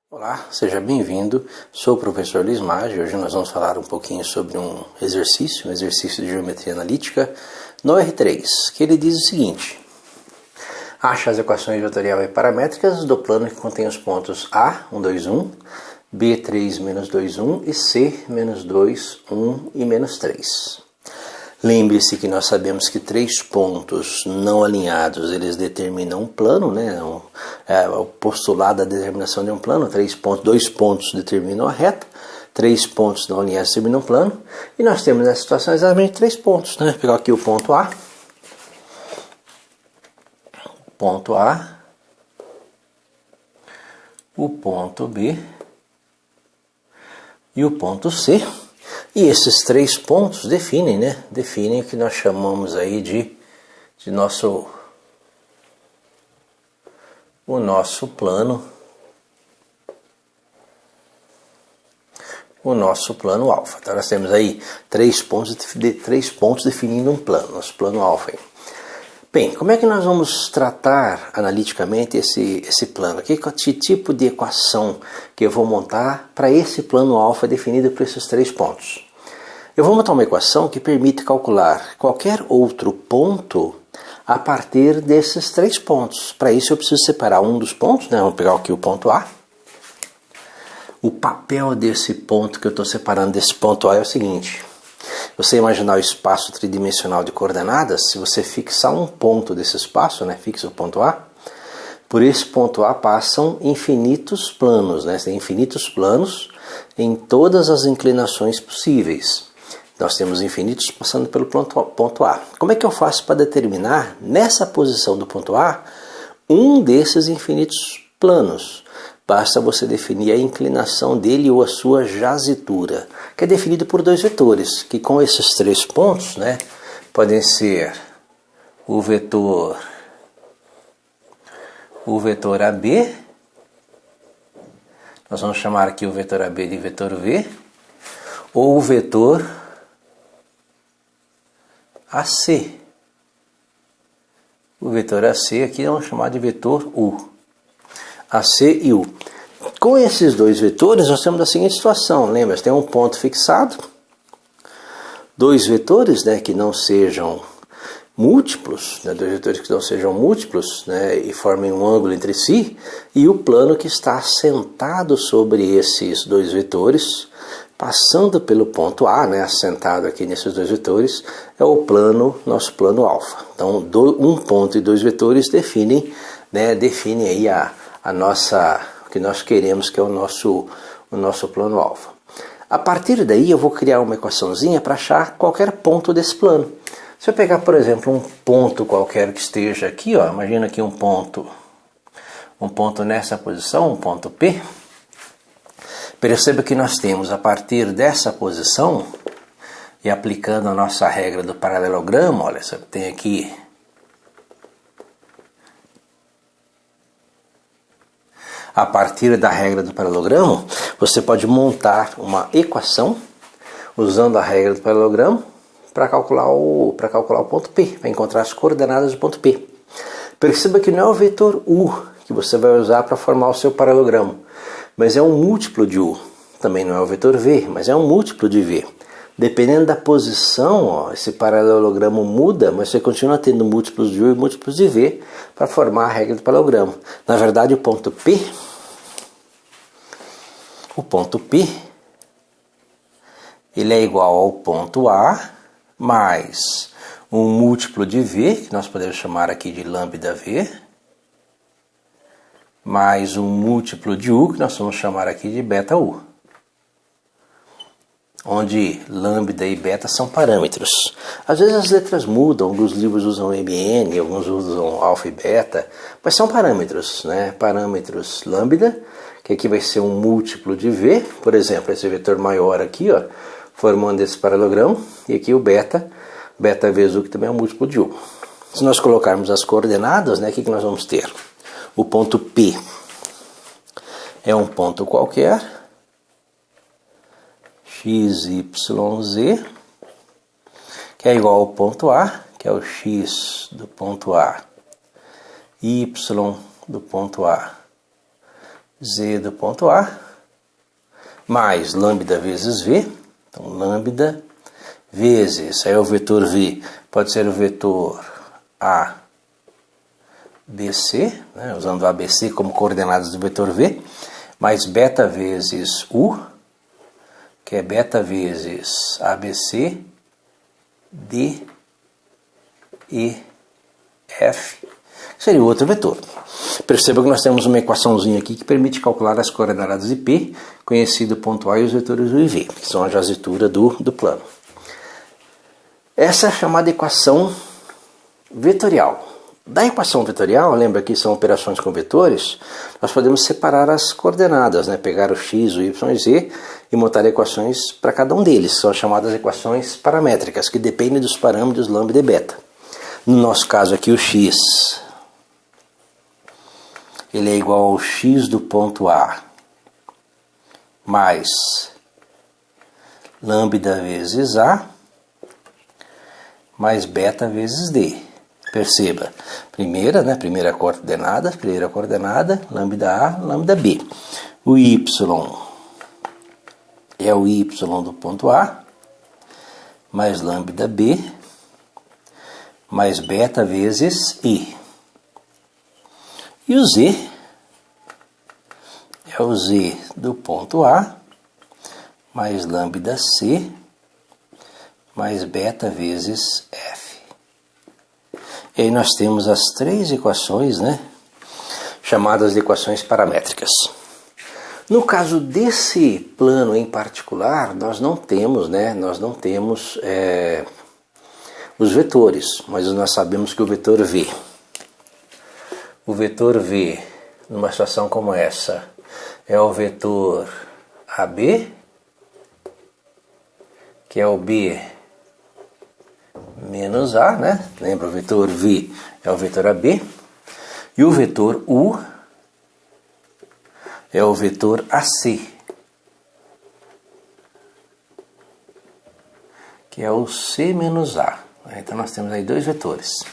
Olá, seja bem-vindo. Sou o professor Luiz Maggi. Hoje nós vamos falar um pouquinho sobre um exercício de geometria analítica no R3, que ele diz o seguinte: acha as equações vetorial e paramétricas do plano que contém os pontos A, 1, 2, 1, B, 3, menos 2, 1 e C, menos 2, 1 e menos 3. Lembre-se que nós sabemos que 3 pontos não alinhados, eles determinam um plano, né? O postulado da determinação de um plano, 2 pontos determinam a reta, 3 pontos não alinhados determinam um plano, e nós temos nessa situação exatamente 3 pontos, né? Vou pegar aqui o ponto A, o ponto B e o ponto C. E esses 3 pontos definem, né? Definem o que nós chamamos aí de o nosso plano alfa. Então nós temos aí 3 pontos definindo um plano, nosso plano alfa. Bem, como é que nós vamos tratar analiticamente esse plano? Que tipo de equação que eu vou montar para esse plano alfa definido por esses 3 pontos? Eu vou montar uma equação que permite calcular qualquer outro ponto a partir desses 3 pontos. Para isso eu preciso separar um dos pontos, né? Vamos pegar aqui o ponto A. O papel desse ponto que eu estou separando desse ponto A é o seguinte: você imaginar o espaço tridimensional de coordenadas, se você fixar um ponto desse espaço, né? Fixa o ponto A, por esse ponto A passam infinitos planos, né? Tem infinitos planos em todas as inclinações possíveis. Nós temos infinitos passando pelo ponto A. Como é que eu faço para determinar, nessa posição do ponto A, um desses infinitos planos? Basta você definir a inclinação dele ou a sua jazitura, que é definido por 2 vetores, que com esses 3 pontos, né, podem ser o vetor AB, nós vamos chamar aqui o vetor AB de vetor V, ou o vetor AC. O vetor AC aqui vamos chamar de vetor U. AC e U. Com esses 2 vetores nós temos a seguinte situação, lembra? Tem um ponto fixado, 2 vetores, né, que não sejam múltiplos, né, 2 vetores que não sejam múltiplos, né, e formem um ângulo entre si, e o plano que está assentado sobre esses 2 vetores, passando pelo ponto A, né, assentado aqui nesses 2 vetores, é o plano, nosso plano alfa. Então, um ponto e 2 vetores definem aí a nossa, o que nós queremos, que é o nosso plano alfa. A partir daí eu vou criar uma equaçãozinha para achar qualquer ponto desse plano. Se eu pegar, por exemplo, um ponto qualquer que esteja aqui, ó, imagina aqui um ponto nessa posição, um ponto P. Perceba que nós temos, a partir dessa posição, e aplicando a nossa regra do paralelogramo, olha, você tem aqui a partir da regra do paralelogramo, você pode montar uma equação usando a regra do paralelogramo para calcular o ponto P, para encontrar as coordenadas do ponto P. Perceba que não é o vetor U que você vai usar para formar o seu paralelogramo, mas é um múltiplo de U. Também não é o vetor V, mas é um múltiplo de V. Dependendo da posição, ó, esse paralelogramo muda, mas você continua tendo múltiplos de U e múltiplos de V para formar a regra do paralelogramo. Na verdade, o ponto P, ele é igual ao ponto A mais um múltiplo de V, que nós podemos chamar aqui de lambda V, mais um múltiplo de U, que nós vamos chamar aqui de beta U, onde lambda e beta são parâmetros. Às vezes as letras mudam, alguns livros usam MN, alguns usam alfa e beta, mas são parâmetros, né? Parâmetros lambda, que aqui vai ser um múltiplo de V, por exemplo, esse vetor maior aqui, ó, formando esse paralelogramo, e aqui o beta vezes U, que também é um múltiplo de U. Se nós colocarmos as coordenadas, né, o que nós vamos ter? O ponto P é um ponto qualquer, x, y, z, que é igual ao ponto A, que é o x do ponto A, y do ponto A, z do ponto A, mais lambda vezes v. Então, lambda vezes, aí é o vetor v, pode ser o vetor a, BC, né, usando ABC como coordenadas do vetor v, mais beta vezes u, que é beta vezes ABC, D, E, F, que seria o outro vetor. Perceba que nós temos uma equaçãozinha aqui que permite calcular as coordenadas de P, conhecido ponto A e os vetores U e V, que são a jazitura do plano. Essa é a chamada equação vetorial. Da equação vetorial, lembra que são operações com vetores, nós podemos separar as coordenadas, né? Pegar o x, o y e o z e montar equações para cada um deles. São chamadas equações paramétricas, que dependem dos parâmetros lambda e beta. No nosso caso aqui, o x, ele é igual ao x do ponto A mais lambda vezes A mais beta vezes D. Perceba, primeira coordenada, lambda A, lambda B. O y é o y do ponto A, mais lambda B, mais beta vezes I. E o z é o z do ponto A, mais lambda C, mais beta vezes F. E aí nós temos as três equações, né, chamadas de equações paramétricas. No caso desse plano em particular, nós não temos os vetores, mas nós sabemos que o vetor V, numa situação como essa, é o vetor AB, que é o B menos A, né? Lembra, o vetor V é o vetor AB, e o vetor U é o vetor AC, que é o C menos A. Então nós temos aí dois vetores.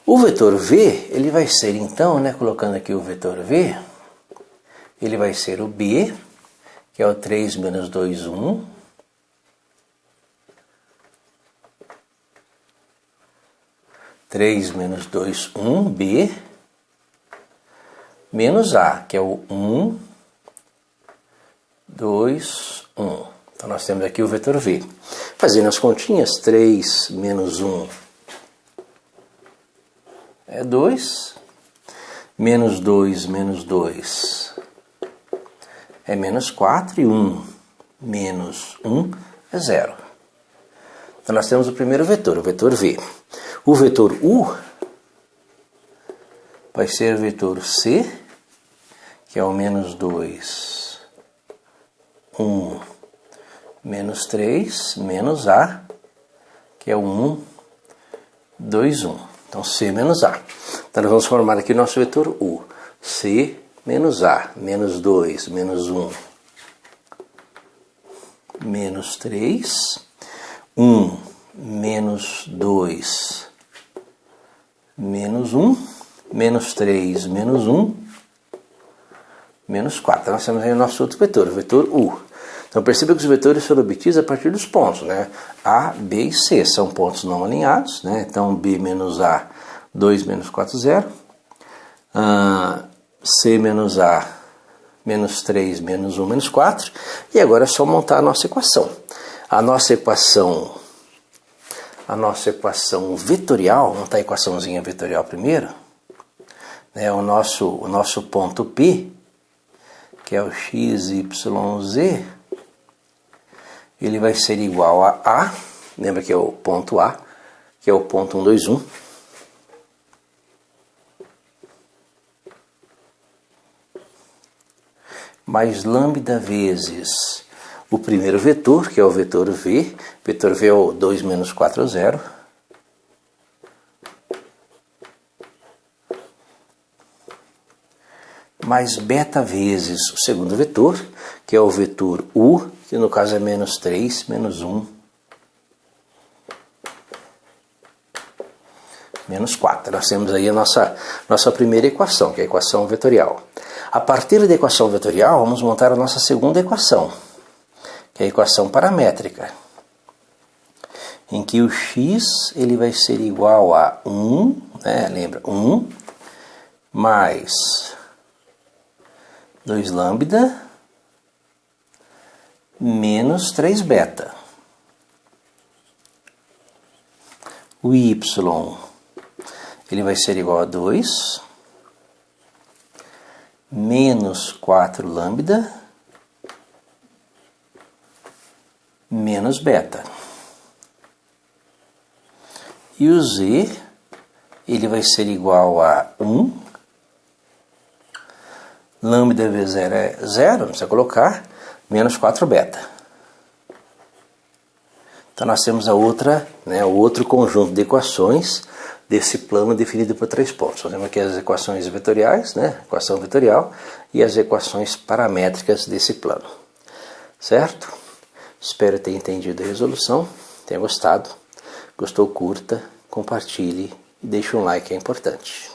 O vetor V, ele vai ser então, né, colocando aqui o vetor V, ele vai ser o B, que é o 3 menos 2, 1, 3 menos 2, 1, B, menos A, que é o 1, 2, 1. Então nós temos aqui o vetor V. Fazendo as continhas, 3 menos 1 é 2, menos 2 é menos 4, e 1 menos 1 é 0. Então nós temos o primeiro vetor, o vetor V. O vetor U vai ser o vetor C, que é o menos 2, 1, menos 3, menos A, que é o 1, 2, 1. Então, C menos A. Então, nós vamos formar aqui o nosso vetor U. C menos A, menos 2, menos 1, menos 3, 1, menos 2, menos 1, menos 3, menos 1, menos 4. Então, nós temos aí o nosso outro vetor, o vetor U. Então perceba que os vetores foram obtidos a partir dos pontos, né? A, B e C são pontos não alinhados, né? Então B menos A, 2 menos 4, 0. C menos A, menos 3, menos 1, menos 4. E agora é só montar a nossa equação. A nossa equação vetorial, montar a equaçãozinha vetorial primeiro, né? O nosso ponto P, que é o x, y, z, ele vai ser igual a A, lembra que é o ponto A, que é o ponto 1, 2, 1. Mais lambda vezes o primeiro vetor, que é o vetor V. Vetor V é o 2 menos 4, 0. Mais beta vezes o segundo vetor, que é o vetor U, que no caso é menos 3, menos 1, Menos 4. Nós temos aí a nossa primeira equação, que é a equação vetorial. A partir da equação vetorial, vamos montar a nossa segunda equação, que é a equação paramétrica, em que o x ele vai ser igual a 1, né? Lembra, 1 mais 2 lambda menos 3 beta. O y ele vai ser igual a 2 menos 4 lambda menos beta. E o z ele vai ser igual a 1, lambda vezes 0 é 0, não precisa colocar, menos 4 beta. Então nós temos o outro conjunto de equações desse plano definido por 3 pontos. Nós temos aqui as equações vetoriais, né? Equação vetorial, e as equações paramétricas desse plano. Certo? Espero ter entendido a resolução, tenha gostado. Gostou, curta, compartilhe e deixe um like, é importante.